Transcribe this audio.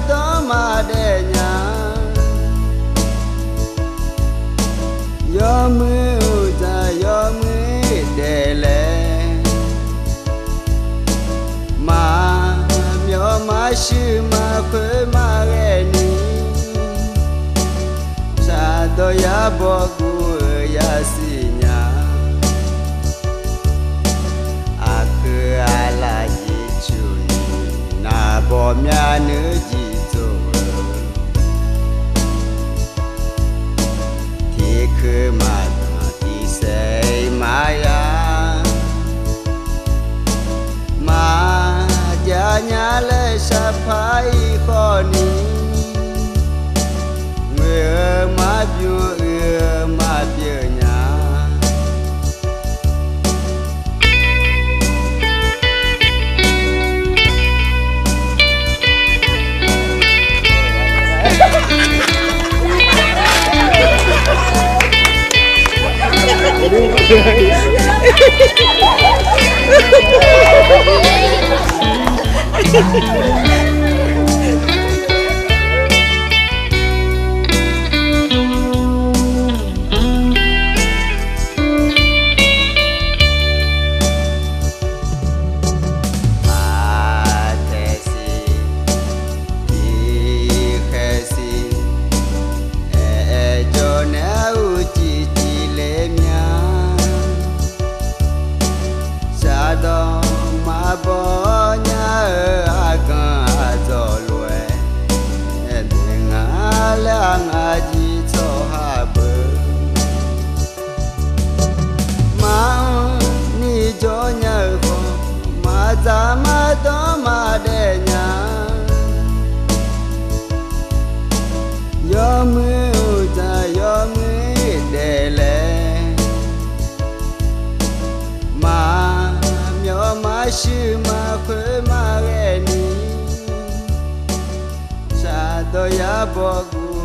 đó mà để nhà yo mưa ta yo mưa để lệ mà yo mà sư mà khơi mà ghé ni sa do ya bo gu ya si nhà a cứ ala yi chu ni na bo mya nữ ji zo thì cứ mà thì sẽ mà ya mà gia nhà lệ sa phai khó ni người mà biểu nhà đó mà bỏ nhà ở gần gió lùi tiếng lang gì cho hà bờ mà ni cho nhớ mà ra mà đó mà để nhà yo mưa ta yo mưa để lệ mà mà sư mà khơi mà ghé ni sa do ya bo gu